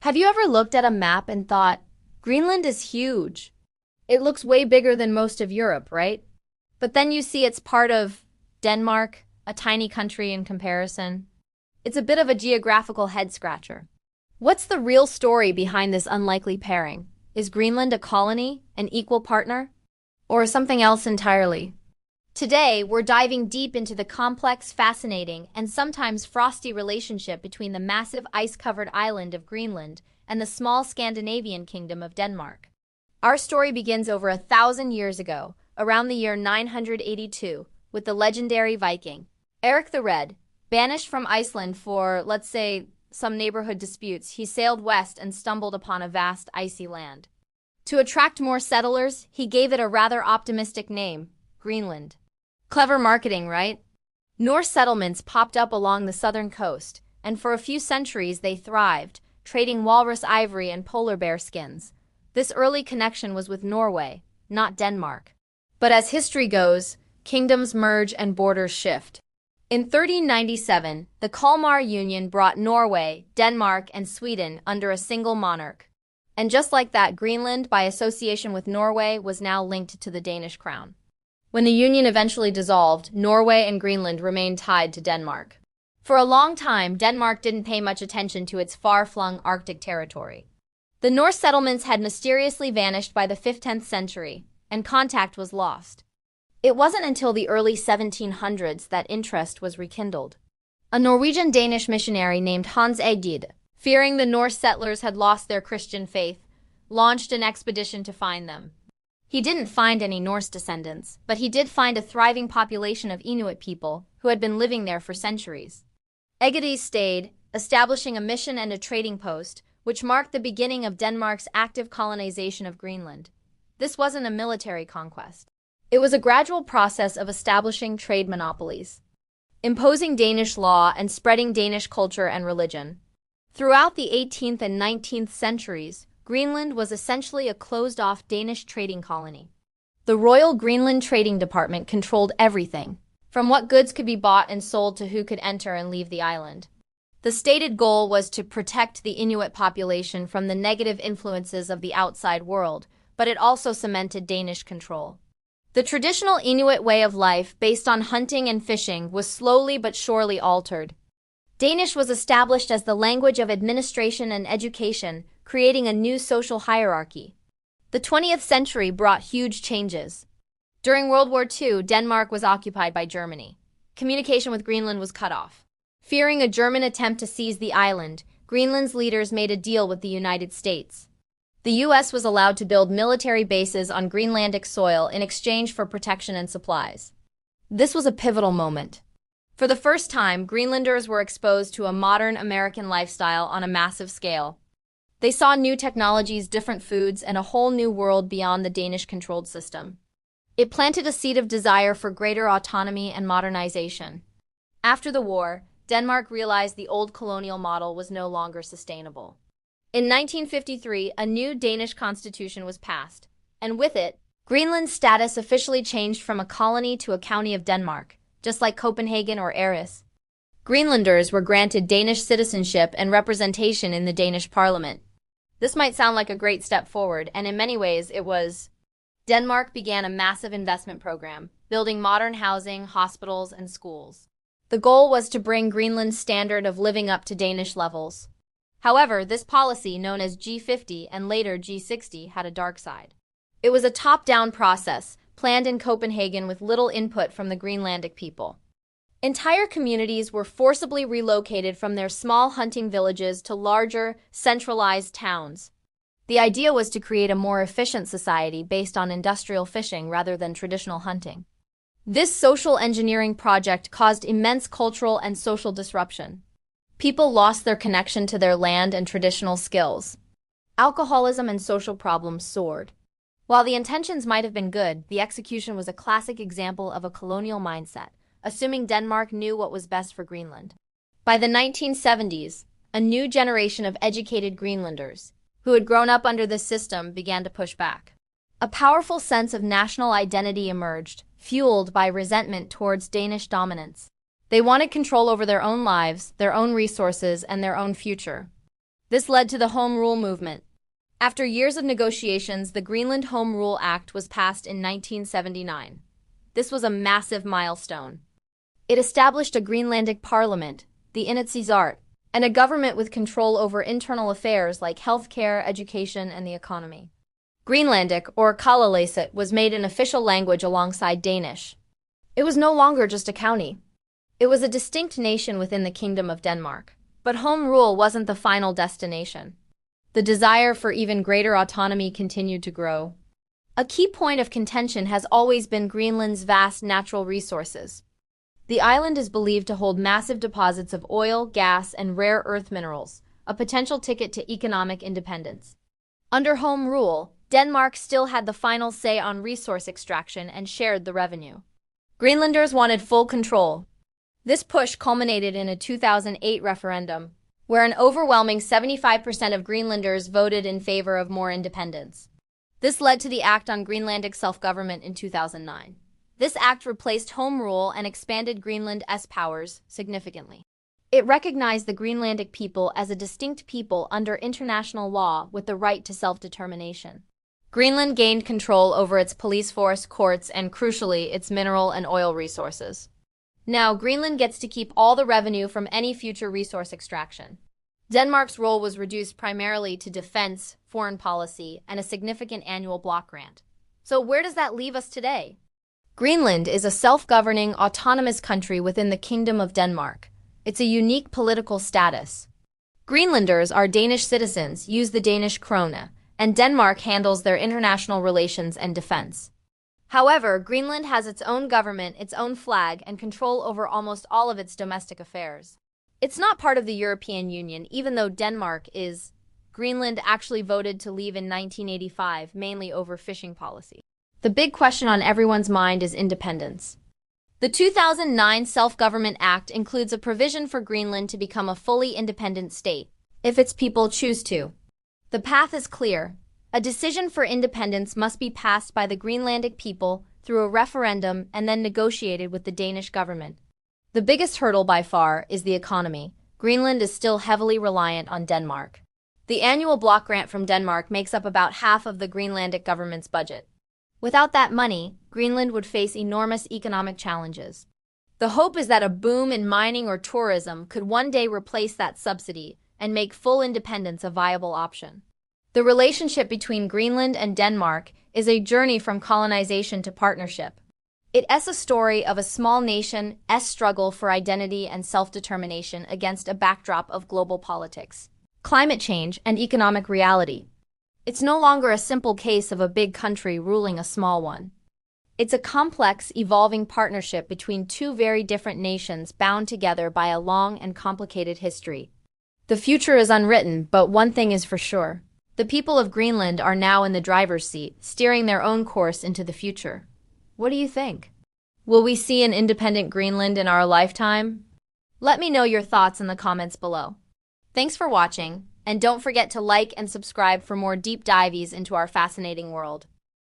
Have you ever looked at a map and thought, Greenland is huge? It looks way bigger than most of Europe, right? But then you see it's part of Denmark, a tiny country in comparison. It's a bit of a geographical head-scratcher. What's the real story behind this unlikely pairing? Is Greenland a colony, an equal partner, or something else entirely? Today, we're diving deep into the complex, fascinating, and sometimes frosty relationship between the massive ice-covered island of Greenland and the small Scandinavian Kingdom of Denmark. Our story begins over 1,000 years ago, around the year 982, with the legendary Viking, Erik the Red. Banished from Iceland for, let's say, some neighborhood disputes, he sailed west and stumbled upon a vast icy land. To attract more settlers, he gave it a rather optimistic name, Greenland. Clever marketing, right? Norse settlements popped up along the southern coast, and for a few centuries they thrived, trading walrus ivory and polar bear skins. This early connection was with Norway, not Denmark. But as history goes, kingdoms merge and borders shift. In 1397, the Kalmar Union brought Norway, Denmark, and Sweden under a single monarch. And just like that, Greenland, by association with Norway, was now linked to the Danish crown. When the union eventually dissolved, Norway and Greenland remained tied to Denmark. For a long time, Denmark didn't pay much attention to its far-flung Arctic territory. The Norse settlements had mysteriously vanished by the 15th century, and contact was lost. It wasn't until the early 1700s that interest was rekindled. A Norwegian-Danish missionary named Hans Egede, fearing the Norse settlers had lost their Christian faith, launched an expedition to find them. He didn't find any Norse descendants, but he did find a thriving population of Inuit people who had been living there for centuries. Egede stayed, establishing a mission and a trading post, which marked the beginning of Denmark's active colonization of Greenland. This wasn't a military conquest. It was a gradual process of establishing trade monopolies, imposing Danish law, and spreading Danish culture and religion. Throughout the 18th and 19th centuries, Greenland was essentially a closed-off Danish trading colony. The Royal Greenland Trading Department controlled everything, from what goods could be bought and sold to who could enter and leave the island. The stated goal was to protect the Inuit population from the negative influences of the outside world, but it also cemented Danish control. The traditional Inuit way of life, based on hunting and fishing, was slowly but surely altered. Danish was established as the language of administration and education, creating a new social hierarchy. The 20th century brought huge changes. During World War II, Denmark was occupied by Germany. Communication with Greenland was cut off. Fearing a German attempt to seize the island, Greenland's leaders made a deal with the United States. The U.S. was allowed to build military bases on Greenlandic soil in exchange for protection and supplies. This was a pivotal moment. For the first time, Greenlanders were exposed to a modern American lifestyle on a massive scale. They saw new technologies, different foods, and a whole new world beyond the Danish-controlled system. It planted a seed of desire for greater autonomy and modernization. After the war, Denmark realized the old colonial model was no longer sustainable. In 1953, a new Danish constitution was passed, and with it, Greenland's status officially changed from a colony to a county of Denmark, just like Copenhagen or Aarhus. Greenlanders were granted Danish citizenship and representation in the Danish Parliament. This might sound like a great step forward, and in many ways it was. Denmark began a massive investment program, building modern housing, hospitals, and schools. The goal was to bring Greenland's standard of living up to Danish levels. However, this policy, known as G50 and later G60, had a dark side. It was a top-down process, planned in Copenhagen with little input from the Greenlandic people. Entire communities were forcibly relocated from their small hunting villages to larger, centralized towns. The idea was to create a more efficient society based on industrial fishing rather than traditional hunting. This social engineering project caused immense cultural and social disruption. People lost their connection to their land and traditional skills. Alcoholism and social problems soared. While the intentions might have been good, the execution was a classic example of a colonial mindset, assuming Denmark knew what was best for Greenland. By the 1970s, a new generation of educated Greenlanders, who had grown up under this system, began to push back. A powerful sense of national identity emerged, fueled by resentment towards Danish dominance. They wanted control over their own lives, their own resources, and their own future. This led to the Home Rule movement. After years of negotiations, the Greenland Home Rule Act was passed in 1979. This was a massive milestone. It established a Greenlandic Parliament, the Inatsisart, and a government with control over internal affairs like healthcare, education, and the economy. Greenlandic, or Kalaallisut, was made an official language alongside Danish. It was no longer just a county. It was a distinct nation within the Kingdom of Denmark. But home rule wasn't the final destination. The desire for even greater autonomy continued to grow. A key point of contention has always been Greenland's vast natural resources. The island is believed to hold massive deposits of oil, gas, and rare earth minerals, a potential ticket to economic independence. Under home rule, Denmark still had the final say on resource extraction and shared the revenue. Greenlanders wanted full control. This push culminated in a 2008 referendum, where an overwhelming 75% of Greenlanders voted in favor of more independence. This led to the Act on Greenlandic Self-Government in 2009. This act replaced home rule and expanded Greenland's powers significantly. It recognized the Greenlandic people as a distinct people under international law with the right to self-determination. Greenland gained control over its police force, courts, and crucially, its mineral and oil resources. Now, Greenland gets to keep all the revenue from any future resource extraction. Denmark's role was reduced primarily to defense, foreign policy, and a significant annual block grant. So where does that leave us today? Greenland is a self-governing, autonomous country within the Kingdom of Denmark. It's a unique political status. Greenlanders are Danish citizens, use the Danish krone, and Denmark handles their international relations and defense. However, Greenland has its own government, its own flag, and control over almost all of its domestic affairs. It's not part of the European Union, even though Denmark is. Greenland actually voted to leave in 1985, mainly over fishing policy. The big question on everyone's mind is independence. The 2009 Self-Government Act includes a provision for Greenland to become a fully independent state, if its people choose to. The path is clear. A decision for independence must be passed by the Greenlandic people through a referendum and then negotiated with the Danish government. The biggest hurdle by far is the economy. Greenland is still heavily reliant on Denmark. The annual block grant from Denmark makes up about half of the Greenlandic government's budget. Without that money, Greenland would face enormous economic challenges. The hope is that a boom in mining or tourism could one day replace that subsidy and make full independence a viable option. The relationship between Greenland and Denmark is a journey from colonization to partnership. It's a story of a small nation's struggle for identity and self-determination against a backdrop of global politics, climate change, and economic reality. It's no longer a simple case of a big country ruling a small one. It's a complex, evolving partnership between two very different nations bound together by a long and complicated history. The future is unwritten, but one thing is for sure. The people of Greenland are now in the driver's seat, steering their own course into the future. What do you think? Will we see an independent Greenland in our lifetime? Let me know your thoughts in the comments below. Thanks for watching, and don't forget to like and subscribe for more deep dives into our fascinating world.